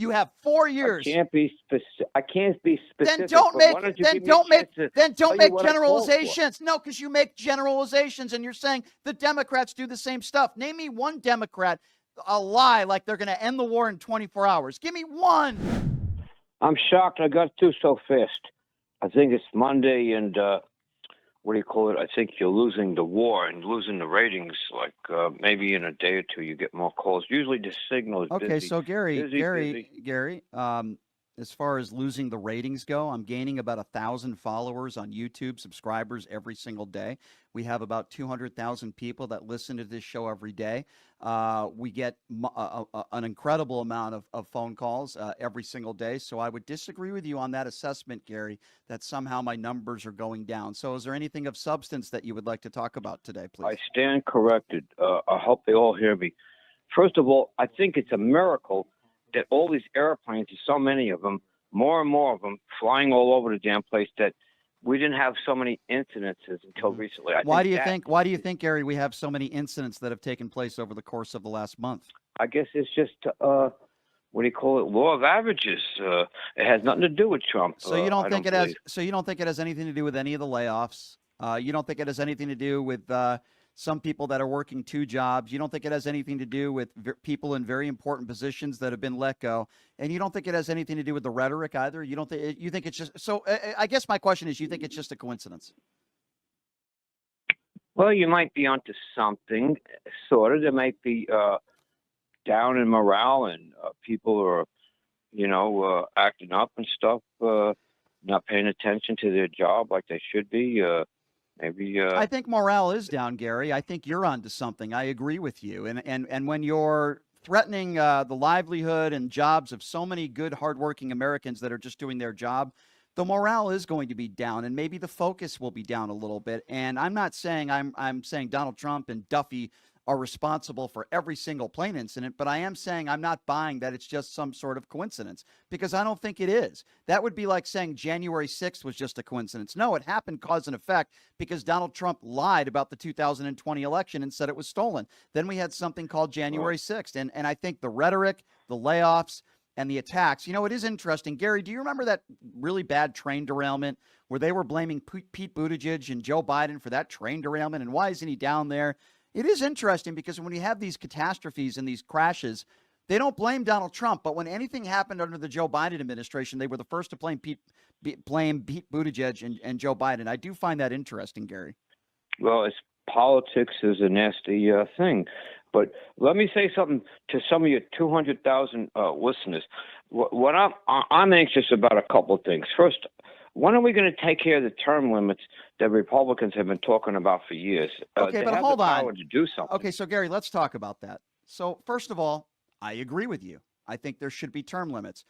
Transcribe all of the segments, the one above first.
You have 4 years. I can't be specific. Then don't make generalizations. generalizations. No, because you make generalizations and you're saying the Democrats do the same stuff. Name me one Democrat, a lie like they're going to end the war in 24 hours. Give me one. I'm shocked I got through so fast. I think it's Monday, and what do you call it? I think you're losing the war and losing the ratings. Like maybe in a day or two, you get more calls. Usually, the signal is busy. Okay, so Busy. Gary. As far as losing the ratings go, I'm gaining about 1,000 followers on YouTube, subscribers every single day. We have about 200,000 people that listen to this show every day. We get an incredible amount of phone calls every single day. So I would disagree with you on that assessment, Gary, that somehow my numbers are going down. So is there anything of substance that you would like to talk about today, please? I stand corrected. I hope they all hear me. First of all, I think it's a miracle that all these airplanes, there's so many of them, more and more of them, flying all over the damn place, that we didn't have so many incidences until recently. Why do you think, Gary, we have so many incidents that have taken place over the course of the last month? I guess it's just what do you call it? Law of averages. It has nothing to do with Trump. So you don't think it has? So you don't think it has anything to do with any of the layoffs? You don't think it has anything to do with some people that are working 2 jobs? You don't think it has anything to do with people in very important positions that have been let go? And you don't think it has anything to do with the rhetoric either? You don't think? You think it's just? So I guess my question is, you think it's just a coincidence? Well, you might be onto something, sort of. There might be down in morale, and people are, acting up and stuff, not paying attention to their job like they should be. Maybe. I think morale is down, Gary. I think you're onto something. I agree with you. And when you're threatening the livelihood and jobs of so many good, hardworking Americans that are just doing their job, the morale is going to be down, and maybe the focus will be down a little bit. And I'm not saying I'm saying Donald Trump and Duffy are responsible for every single plane incident, but I am saying I'm not buying that it's just some sort of coincidence, because I don't think it is. That would be like saying January 6th was just a coincidence. No, it happened cause and effect because Donald Trump lied about the 2020 election and said it was stolen. Then we had something called January 6th. And I think the rhetoric, the layoffs, and the attacks, it is interesting. Gary, do you remember that really bad train derailment where they were blaming Pete Buttigieg and Joe Biden for that train derailment? And why isn't he down there? It is interesting because when you have these catastrophes and these crashes, they don't blame Donald Trump. But when anything happened under the Joe Biden administration, they were the first to blame Pete Buttigieg and Joe Biden. I do find that interesting, Gary. Well, politics is a nasty thing. But let me say something to some of your 200,000 listeners. What I'm anxious about a couple of things. First, when are we going to take care of the term limits that Republicans have been talking about for years? Okay, but hold on. To do something. Okay, so Gary, let's talk about that. So first of all, I agree with you. I think there should be term limits.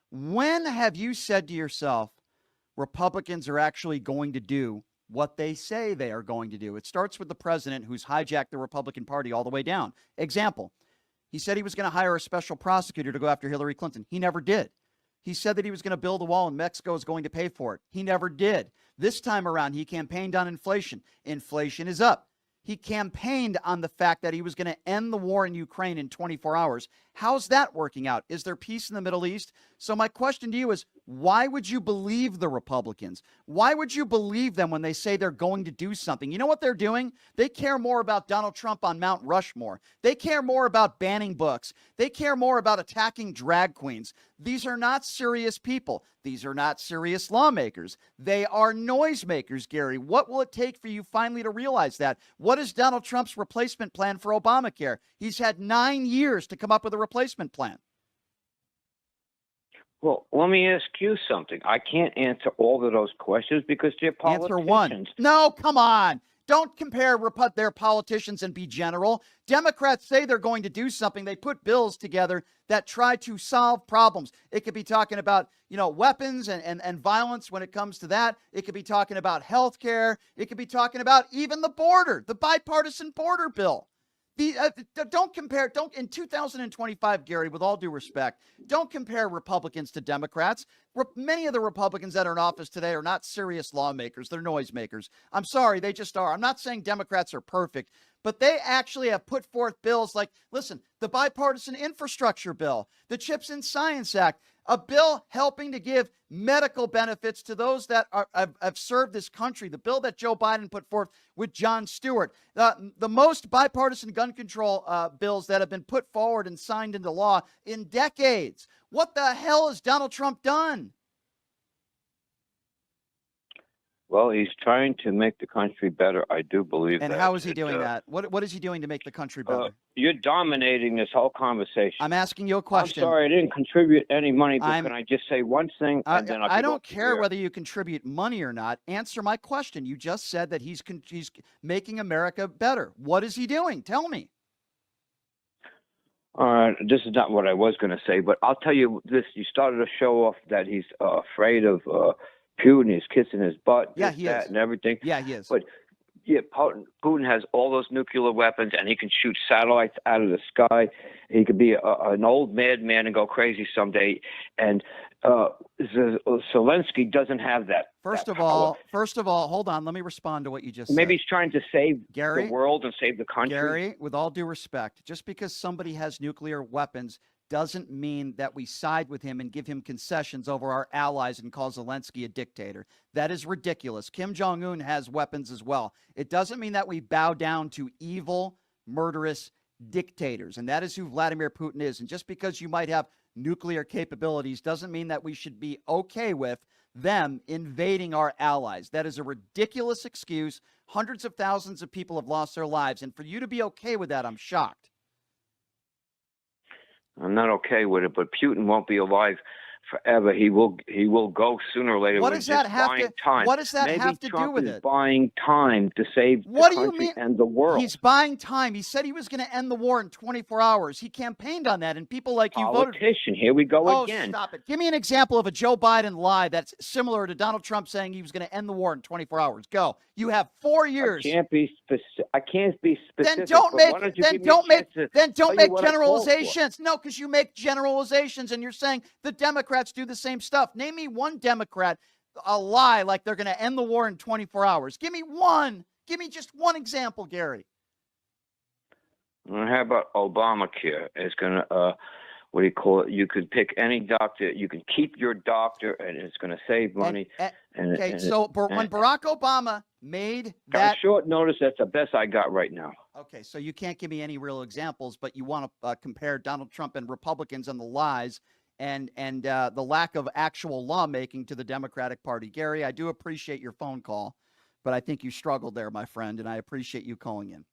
When have you said to yourself, Republicans are actually going to do what they say they are going to do? It starts with the president, who's hijacked the Republican Party all the way down. Example, he said he was going to hire a special prosecutor to go after Hillary Clinton. He never did. He said that he was going to build a wall and Mexico is going to pay for it. He never did. This time around, he campaigned on inflation. Inflation is up. He campaigned on the fact that he was going to end the war in Ukraine in 24 hours. How's that working out? Is there peace in the Middle East? So my question to you is, why would you believe the Republicans? Why would you believe them when they say they're going to do something? You know what they're doing? They care more about Donald Trump on Mount Rushmore. They care more about banning books. They care more about attacking drag queens. These are not serious people. These are not serious lawmakers. They are noisemakers, Gary. What will it take for you finally to realize that? What is Donald Trump's replacement plan for Obamacare? He's had 9 years to come up with a replacement plan. Well, let me ask you something. I can't answer all of those questions because they're politicians. Answer one. No, come on. Don't compare their politicians and be general. Democrats say they're going to do something. They put bills together that try to solve problems. It could be talking about, weapons and violence when it comes to that. It could be talking about health care. It could be talking about even the border, the bipartisan border bill. Don't compare, in 2025, Gary, with all due respect, don't compare Republicans to Democrats. Many of the Republicans that are in office today are not serious lawmakers. They're noisemakers. I'm sorry, they just are. I'm not saying Democrats are perfect, but they actually have put forth bills like, listen, the bipartisan infrastructure bill, the CHIPS and Science Act, a bill helping to give medical benefits to those that have served this country, the bill that Joe Biden put forth with Jon Stewart, the most bipartisan gun control bills that have been put forward and signed into law in decades. What the hell has Donald Trump done? Well, he's trying to make the country better. I do believe and that. And how is he doing that? What is he doing to make the country better? You're dominating this whole conversation. I'm asking you a question. I'm sorry I didn't contribute any money, but can I just say one thing? And then I don't care whether you contribute money or not. Answer my question. You just said that he's making America better. What is he doing? Tell me. All right, this is not what I was going to say, but I'll tell you this. You started to show off that he's afraid of Putin. He's kissing his butt, yeah, he is, and everything. Yeah, he is. But yeah, Putin has all those nuclear weapons, and he can shoot satellites out of the sky. He could be an old madman and go crazy someday. And Zelensky doesn't have that. First of all, hold on. Let me respond to what you just said. Maybe he's trying to save Gary, the world and save the country. Gary, with all due respect, just because somebody has nuclear weapons doesn't mean that we side with him and give him concessions over our allies and call Zelensky a dictator. That is ridiculous. Kim Jong-un has weapons as well. It doesn't mean that we bow down to evil, murderous dictators. And that is who Vladimir Putin is. And just because you might have nuclear capabilities doesn't mean that we should be okay with them invading our allies. That is a ridiculous excuse. Hundreds of thousands of people have lost their lives. And for you to be okay with that, I'm shocked. I'm not okay with it, but Putin won't be alive forever. He will go sooner or later. What does that have to? Time. What does that Maybe have to Trump do with is it? Buying time to save what the do you country mean? And the world. He's buying time. He said he was going to end the war in 24 hours. He campaigned on that, and people like you voted. Politician, here we go again. Oh, stop it! Give me an example of a Joe Biden lie that's similar to Donald Trump saying he was going to end the war in 24 hours. Go. You have 4 years. I can't be specific. Then don't make generalizations. No, because you make generalizations, and you're saying the Democrats do the same stuff. Name me one Democrat a lie like they're going to end the war in 24 hours. Give me one. Give me just one example, Gary. Well, how about Obamacare? It's going to, what do you call it? You could pick any doctor. You can keep your doctor, and it's going to save money. When Barack Obama made that short notice, that's the best I got right now. Okay, so you can't give me any real examples, but you want to compare Donald Trump and Republicans and the lies and the lack of actual lawmaking to the Democratic Party. Gary, I do appreciate your phone call, but I think you struggled there, my friend, and I appreciate you calling in.